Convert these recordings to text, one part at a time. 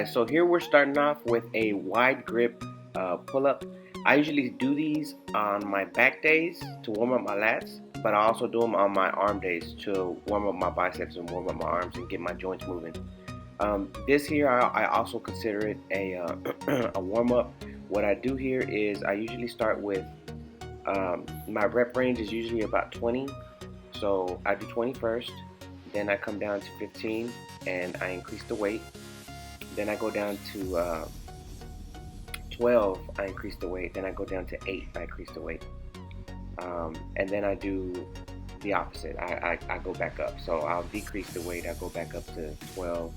guys, so here we're starting off with a wide grip pull-up. I usually do these on my back days to warm up my lats, but I also do them on my arm days to warm up my biceps and warm up my arms and get my joints moving. This here, I also consider it a warm-up. What I do here is I usually start with, my rep range is usually about 20, so I do 20 first, then I come down to 15 and I increase the weight. Then I go down to 12, I increase the weight. Then I go down to 8, I increase the weight. And then I do the opposite. I go back up. So I'll decrease the weight. I go back up to 12,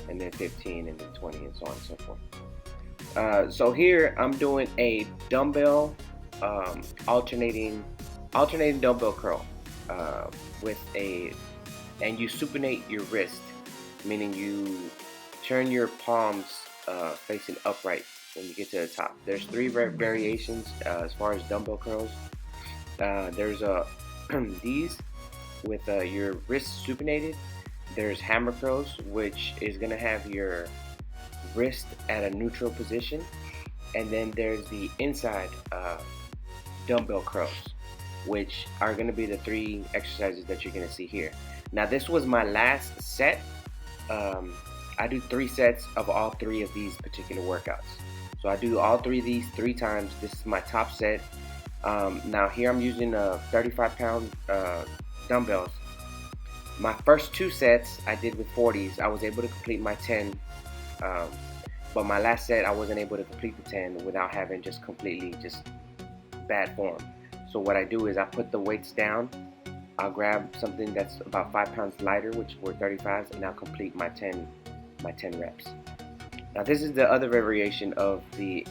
and then 15, and then 20, and so on and so forth. So here I'm doing a dumbbell alternating dumbbell curl and you supinate your wrist, meaning you turn your palms facing upright when you get to the top. There's 3 variations as far as dumbbell curls. There's these with your wrist supinated. There's hammer curls, which is going to have your wrist at a neutral position. And then there's the inside dumbbell curls, which are going to be the 3 exercises that you're going to see here. Now this was my last set. I do 3 sets of all 3 of these particular workouts. So I do all 3 of these 3 times. This is my top set. Now here I'm using 35-pound dumbbells. My first 2 sets I did with 40s. I was able to complete my 10, but my last set I wasn't able to complete the 10 without having just completely bad form. So what I do is I put the weights down. I'll grab something that's about 5 pounds lighter, which were 35s, and I'll complete my 10 reps. Now this is the other variation of the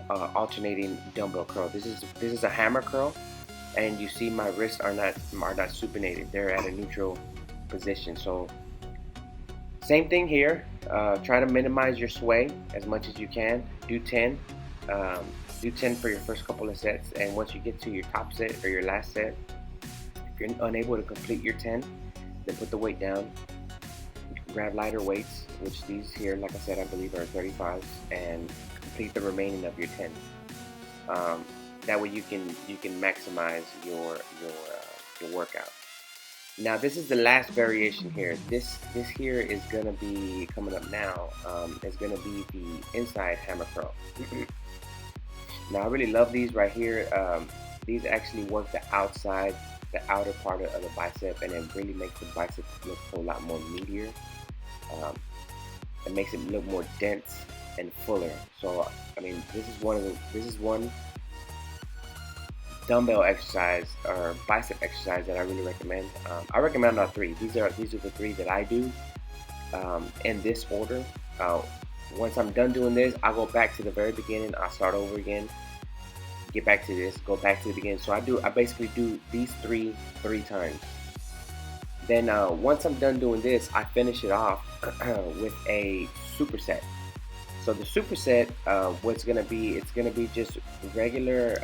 alternating dumbbell curl. This is a hammer curl, and you see my wrists are not supinated. They're at a neutral position. So same thing here. Try to minimize your sway as much as you can. Do 10. Do 10 for your first couple of sets, and once you get to your top set or your last set, if you're unable to complete your 10, then put the weight down. Grab lighter weights, which these here, like I said, I believe are 35s, and complete the remaining of your 10. That way you can maximize your workout. Now this is the last variation here. This here is gonna be coming up now. Is gonna be the inside hammer curl. Now I really love these right here. These actually work the outer part of the bicep, and it really makes the bicep look a lot more meatier. It makes it look more dense and fuller. So I mean, this is one dumbbell exercise or bicep exercise that I really recommend. I recommend all 3. These are the 3 that I do in this order. Once I'm done doing this, I'll go back to the very beginning. I'll start over again, get back to this, go back to the beginning. So I basically do these 3 times. Then once I'm done doing this, I finish it off with a superset. So the superset, what's gonna be? It's gonna be just regular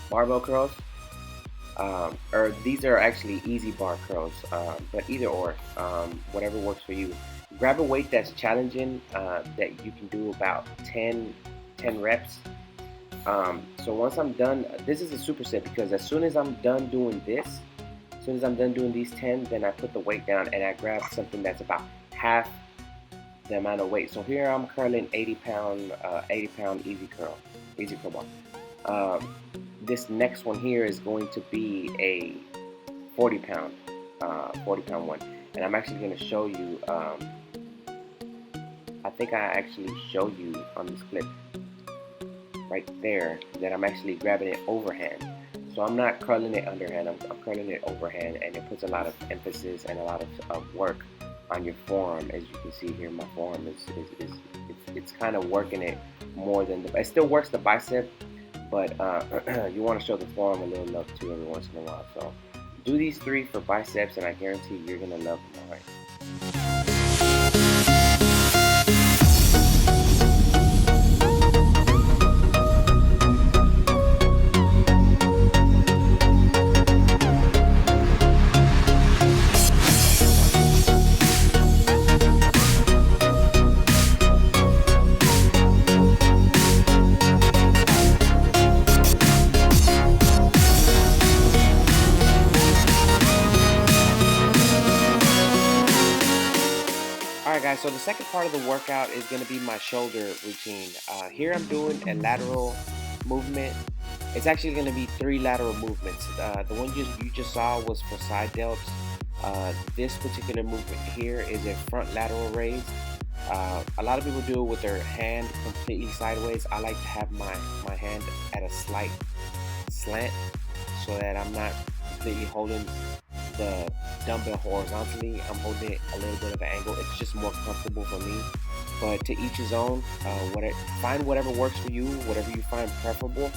barbell curls, or these are actually easy bar curls. But either or, whatever works for you. Grab a weight that's challenging, that you can do about 10 reps. So once I'm done, this is a superset because as soon as I'm done doing this, as soon as I'm done doing these 10, then I put the weight down and I grab something that's about half the amount of weight. So here I'm curling 80 pound easy curl bar. This next one here is going to be a 40 pound one, and I'm actually going to show you. I think I actually show you on this clip right there that I'm actually grabbing it overhand. So I'm not curling it underhand, I'm curling it overhand, and it puts a lot of emphasis and a lot of work on your forearm. As you can see here, my forearm it's kind of working it more than it still works the bicep, but you want to show the forearm a little love too every once in a while. So do these 3 for biceps, and I guarantee you're gonna love them. All right. Alright, so the second part of the workout is going to be my shoulder routine. Here I'm doing a lateral movement. It's actually going to be 3 lateral movements. The one you just saw was for side delts. This particular movement here is a front lateral raise. A lot of people do it with their hand completely sideways. I like to have my hand at a slight slant so that I'm not completely holding the dumbbell horizontally. I'm holding it a little bit of an angle. It's just more comfortable for me. But to each his own. Find whatever works for you, whatever you find preferable,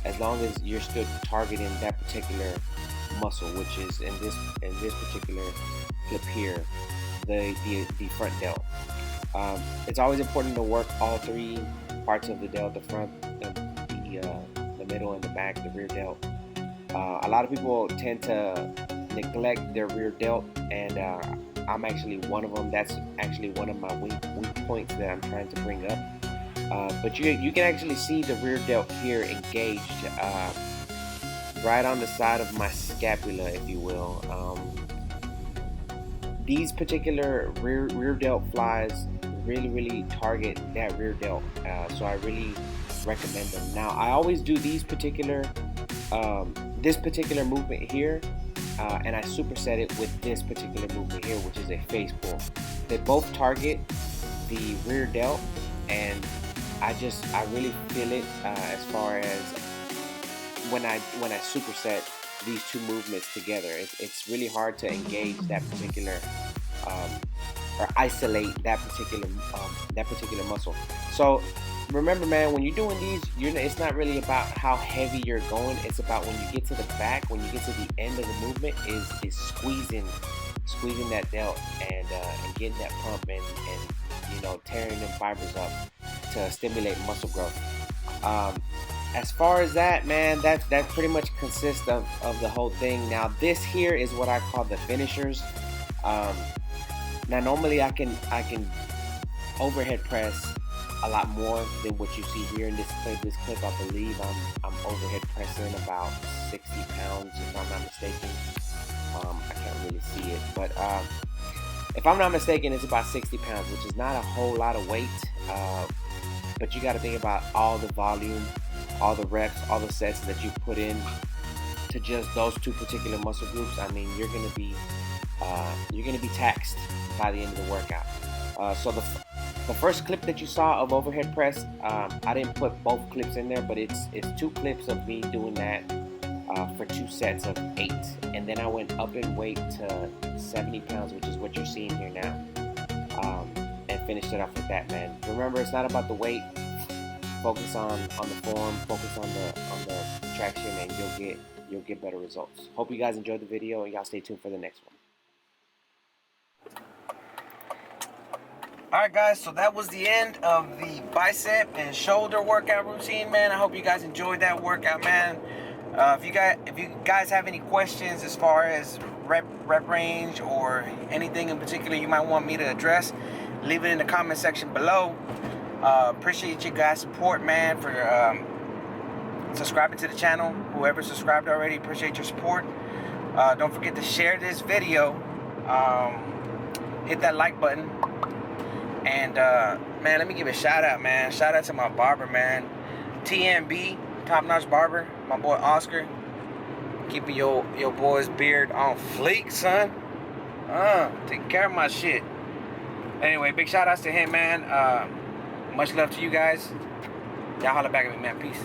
as long as you're still targeting that particular muscle, which is in this particular clip here, the front delt. It's always important to work all 3 parts of the delt: the front, the middle, and the back, the rear delt. A lot of people tend to neglect their rear delt, and I'm actually one of them. That's actually one of my weak points that I'm trying to bring up. But you can actually see the rear delt here engaged right on the side of my scapula, if you will. These particular rear delt flies really target that rear delt, so I really recommend them. Now, I always do these particular this particular movement here, and I superset it with this particular movement here, which is a face pull. They both target the rear delt, and I really feel it as far as when I superset these 2 movements together. It's really hard to engage that particular or isolate that particular muscle. So remember, man, when you're doing these, it's not really about how heavy you're going. It's about when you get to the back, when you get to the end of the movement, is squeezing that delt and getting that pump and tearing them fibers up to stimulate muscle growth. As far as that, man, that pretty much consists of the whole thing. Now, this here is what I call the finishers. Now, normally I can overhead press a lot more than what you see here in this clip. I believe I'm overhead pressing about 60 pounds, if I'm not mistaken. I can't really see it, but if I'm not mistaken, it's about 60 pounds, which is not a whole lot of weight. But you got to think about all the volume, all the reps, all the sets that you put in to just those 2 particular muscle groups. I mean, you're gonna be taxed by the end of the workout. So the first clip that you saw of overhead press, I didn't put both clips in there, but it's 2 clips of me doing that for 2 sets of 8, and then I went up in weight to 70 pounds, which is what you're seeing here now, and finished it off with that, man. Remember, it's not about the weight. Focus on the form, focus on the contraction, and you'll get better results. Hope you guys enjoyed the video, and y'all stay tuned for the next one. Alright guys, so that was the end of the bicep and shoulder workout routine, man. I hope you guys enjoyed that workout, man. If you guys have any questions as far as rep range or anything in particular you might want me to address, leave it in the comment section below. Appreciate you guys' support, man, for subscribing to the channel. Whoever subscribed already, appreciate your support. Don't forget to share this video. Hit that like button. And man, let me give a shout out, man. Shout out to my barber, man. TNB, Top Notch Barber. My boy Oscar. Keeping your boy's beard on fleek, son. Taking care of my shit. Anyway, big shout outs to him, man. Much love to you guys. Y'all holler back at me, man. Peace.